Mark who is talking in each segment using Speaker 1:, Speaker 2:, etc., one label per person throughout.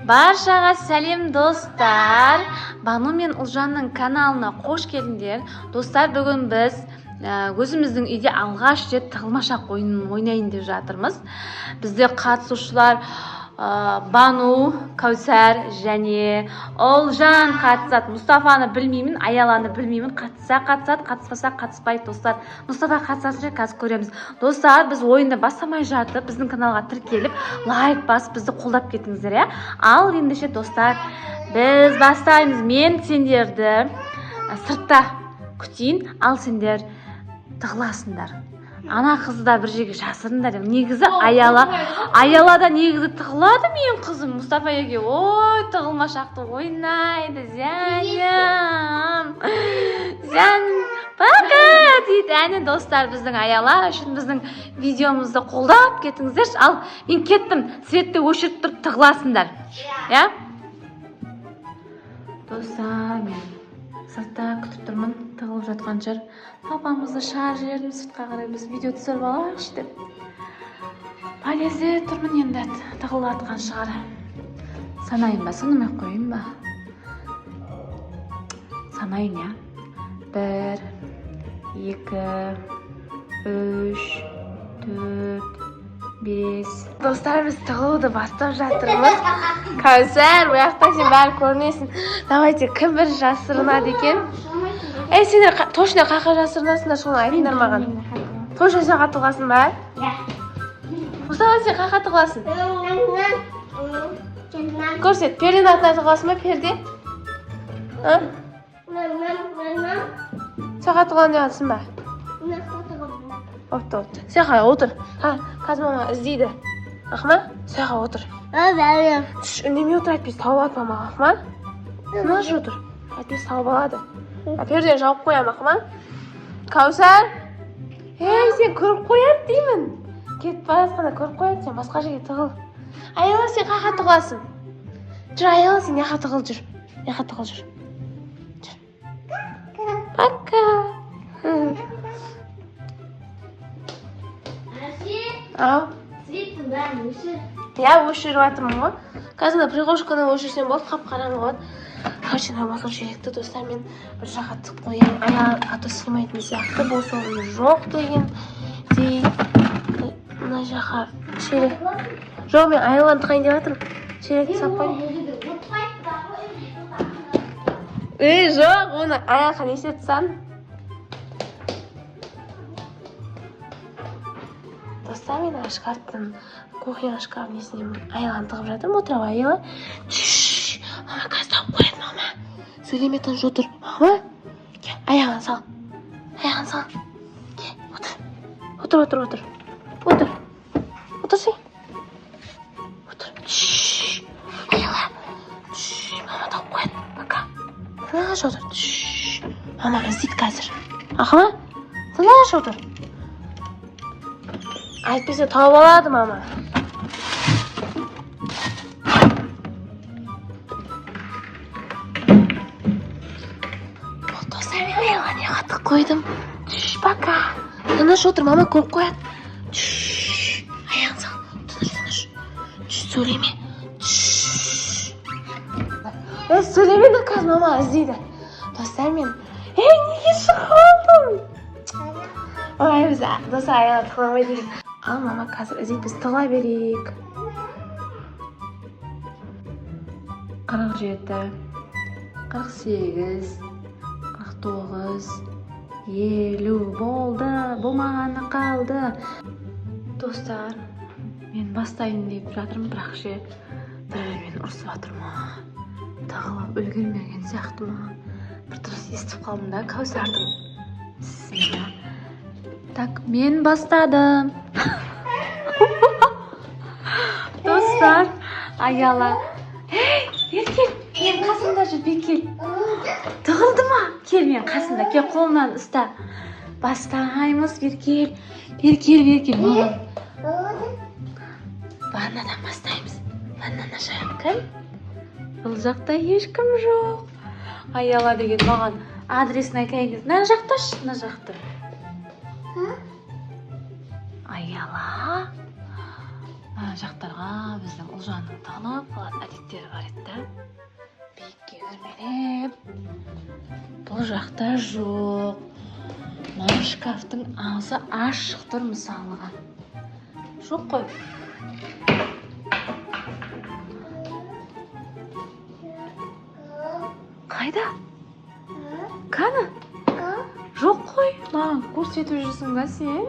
Speaker 1: Баршаға сәлем достар. Бану мен Ұлжанның каналына қош келдіңдер. Достар, бүгін біз өзіміздің үйде алғаш рет тығылмашақ ойынын ойнайын деп жатырмыз. Бізде қатысушылар Бану, Кәусар және Ұлжан қатысады. Мұстафаны білмеймін, Аяланы білмеймін. Қатысса қатысады, қатыспаса қатыспайды достар. Мұстафа қатысасын қазір көреміз. Достар, біз ойынды бастамай жатып, біздің каналға тіркеліп, лайк басып, бізді қолдап кетіңіздер, Ал ендеше достар, біз бастаймыз. Мен сендерді сыртта күтейін, ал сендер тығыласыңдар. Ана қызды да бір жерге жасырыңдар. Негізі Аялада негізі тығылады менің қызым. Мұстафа еге, ой, тығылмашақты ойнайды, Зәнім, бақа дейді. Әне достар, біздің Аяла үшін біздің видеомызды қолдап кетіңіздер. Ал мен кеттім, светті өшіріп тұрып тығыласыңдар. Достар, мен сыртта күтіп тұрмын, тығылып жатқан жер. Папамызды шығар жердім, сыртқа қарай біз видео түсіріп алайықшы деп. Полезде тұрмын, енді тығылып жатқан шығар. Санайын ба, санамай қойын ба? Санайын, 1, 2, 3, 4, 5. Достар, біз тығылуды бастап жатырмыз. Кәусар, ояқта сен бәрі көрінесің. Давайте, кім бір жасырынады екен? Сендер точно қақа жасырынасыңдар, соны айтыңдар маған. Точно сен қатылғасың ба? Мұстафа, сен қақа тығыласың? Көрсет, перден атына тығыласың ба, перде? Сен қатылған деғансың ба? Опты. Сен қай, отыр. Қазір мама іздейді. Ақма, сен қай, отыр. Үндемей отыр, әйтпес тауып атма мама, Ақма. Сынаш отыр, әйтпес тауып алады. Перден жауып қоям, Ақма. Кәусар, сен көріп қояды деймін. Кетіп барасқанда көріп қояды, сен басқа жерге тығыл. Аяла, сен қақа тығыласың? Жүр, Аяла, сен яқа тығыл жүр. Яқа тығыл жүр. Пока. Ау?
Speaker 2: Светтің бәрін өшір.
Speaker 1: Өшіріп атырмын ғой. Қазір приғошканы өшірсем болды, қап-қараңғы болады. Короче, намазыр жеректі достар, мен бір жаққа тығып қояйын. Аял аты сыймайтын сияқты, бос орны жоқ деген. Мына жаққа шерек. Жоқ, мен Аяланы тығайын деп жатырмын. Шеректі саппайын. Жоқ, оны Аялға несе тұсан. Достар, мен шкафтың, кухня шкаф несіне Аяланы тығып жатырмын. Отырап Аяла. Мама, қазір тауып қояды, мама. Сөйлеме, тыныш отыр. Мама, аяғын сал. Аяғын сал. Отыр. Отырсың. Отыр. Аяла. Мама тауып қояды. Пока. Тыныш отыр. Мама іздейді қазір. Ақма, тыныш отыр. Айтпесе тауып алады, мама. Қойдым. Пока. Тыныш отыр, мама көріп қояды. Аяғын сал. Тыныш. Сөйлеме. Сөйлеме де қазір мама іздейді. Достар, мен неге шығалдым? Ой, біз достар Аяла тығыламай деген. Ал мама қазір іздейді, біз тығыла берейік. 47, 48, 49, 50 болды, болмағаны қалды. Достар, мен бастайын деп жатырмын, бірақ ше мен ұрсып жатырмын. Тағылап үлгермеген сияқты ма? Бір дұрыс естіп қалдым да, Кәусардың сізді. Так, мен бастадым. Достар, Аяла. Еркел, мен қасымда жүр, Бекел. Тығылды ма? Кел мен қасымда, кел қолымнан ұста. Бастаймыз, Беркел. Маған. Ваннадан бастаймыз. Ваннаны ашайық, кім? Бұл жақта ешкім жоқ. Аяла деген маған адресін айтайын. Мына жақта, мына жақта. Аяла. Ана жақтарға біздің Ұлжанның тығылып қалатын әдеттері бар еді да. Биікке өрмелеп. Бұл жақта жоқ. Мына шкафтың аузы ашық тұр мысалыға. Жоқ қой. Қайда? Қаны? Жоқ қой. Маған көрсетіп жүрсің ба сен?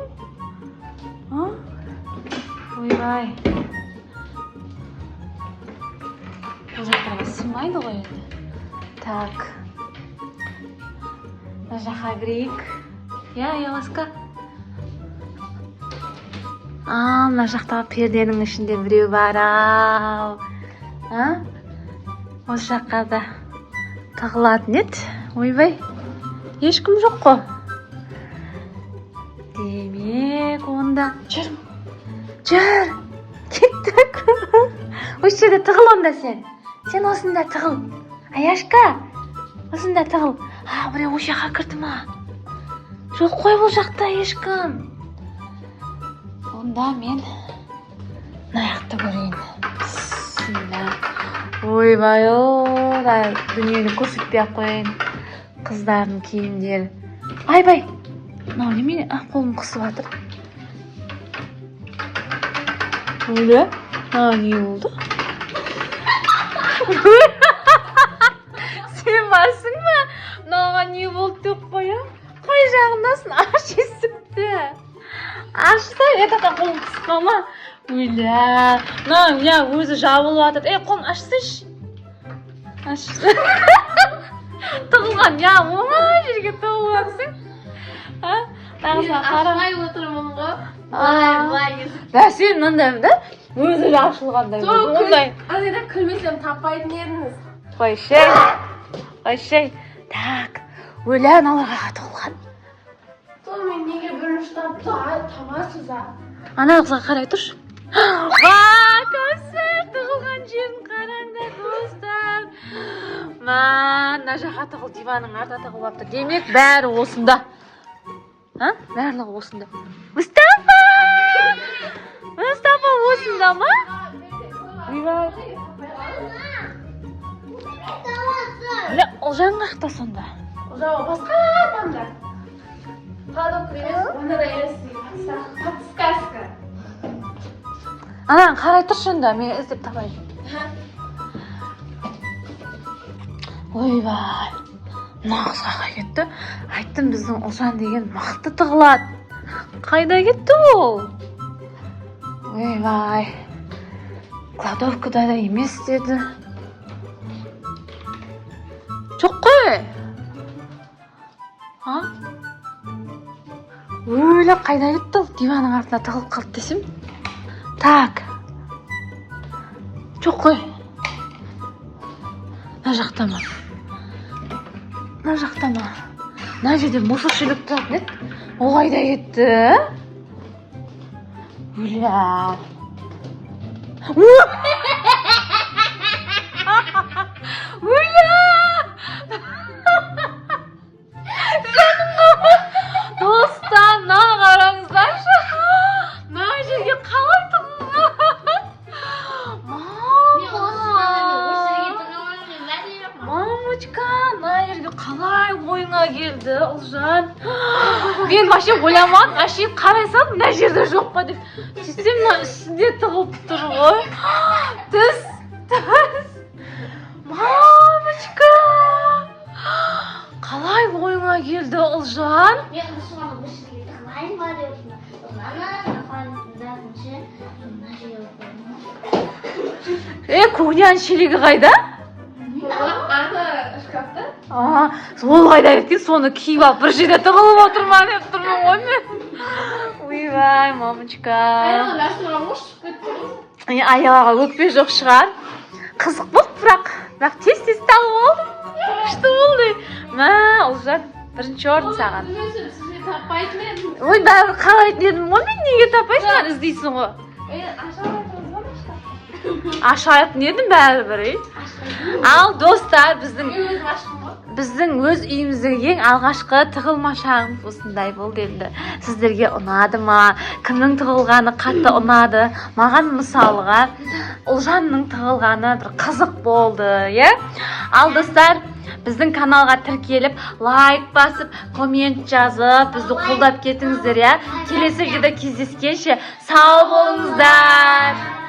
Speaker 1: Ойбай. Бұл жақтарға сыймайды ғой енді. Так. Мына жаққа кірейік. Яласка. Мына жақтағы перденің ішінде біреу бар-ау. Осы жаққа да тығылатын еді. Ойбай. Ешкім жоқ қой. Демек, онда жүр. Кеттік. Осы жерде тығыл онда сен. Сен осында тығыл. Аяшка, осында тығыл. Біреу осы жаққа кірді ма? Жоқ қой бұл жақта ешкім. Онда мен наяқты көрейін. Ойбай, дүниені көрсетпей-ақ қойын. Қыздардың киімдері. Айбай, мынау немене қолым қысып жатыр. Өлі? Не болды? Сен барсың ба? Мынауға не болды деп қоя? Қай жағындасың? Аш есікті. Ашса, етата қолым қысып ма? Өлі. Мына өзі жабылып жатыр. Қолын ашсайшы. Аш. Тығылған, оңай жерге тығылып жатсың. Тағысына қара.
Speaker 2: Ашмай отырмын ғой.
Speaker 1: Сен мынандай да? Өзі ашылғандай.
Speaker 2: Анайда күлмесем таппайтын едіңіз.
Speaker 1: Қойшай. Так, өлі аналарға тығылған.
Speaker 2: Мен неге бірінші табасыз а?
Speaker 1: Ана қызға қарай тұршы. Көсір, тығылған жерін қараңдар, достар. Мына жаққа тығыл, диванның арта тығылып тұр. Демек, бәрі осында. Бәрлігі осында. Мұстафа осында ма? Ұлжан қақта сонда.
Speaker 2: Ұлжан басқа адамдар. Қалдым күрес, онда да ересіз. Подсказка.
Speaker 1: Анаң қарай тұршы онда, мен іздеп табайын. Ойбай. Мына қызға қай кетті? Айттым, біздің Ұлжан деген мықты тығылады. Қайда кетті ол? Ойбай. Кладовкада да емес деді. Жоқ қой. Өлі қайда кетті ол? Диванның артына тығылып қалды десем. Так. Жоқ қой. Мына жақта ма? Мына жерде мусор шелек тұратын еді. Ол қайда кетті? Өлі. Достар, мына қараңыздаршы. Мына жерге қалай тығылған? Мамочка, мына жерге қалай ойыңа келді, Ұлжан? Мен вообще ойламадым, вообще қарай салдым, мына жерде жоқ па деп. Сөйтсем, мына үстінде тығылып тұр ғой. Түс. Мамочка! Қалай ойыңа келді, Ұлжан?
Speaker 2: Мен ұшырманы бұл жерге тығылайын ба деп отырмын.
Speaker 1: Кухняның шелегі қайда?
Speaker 2: Ана шкафта?
Speaker 1: Ол қайда кеткен, соны киіп алып бір жерде тығылып отырма деп тұрмын ғой мен. Ойбай, мамочка. Аялаға өкпе жоқ шығар. Қызық болды, бірақ тез талып алдым. Күшті болды. Ұлжан, бірінші орын саған. Ой, бәрі қалайтын едім ғой, мен неге таппайсың, іздейсің ғой. Ашайық недім бәрібір. Ал достар,
Speaker 2: Өзім аштым ғой.
Speaker 1: біздің өз үйіміздегі ең алғашқы тығылмашағымыз осындай болды енді. Сіздерге ұнады ма? Кімнің тығылғаны қатты ұнады? Маған мысалға Ұлжанның тығылғаны бір қызық болды, иә? Ал достар, біздің каналға тіркеліп, лайк басып, коммент жазып, бізді қолдап кетіңіздер, иә? Келесі videoда кездескенше сау болыңыздар.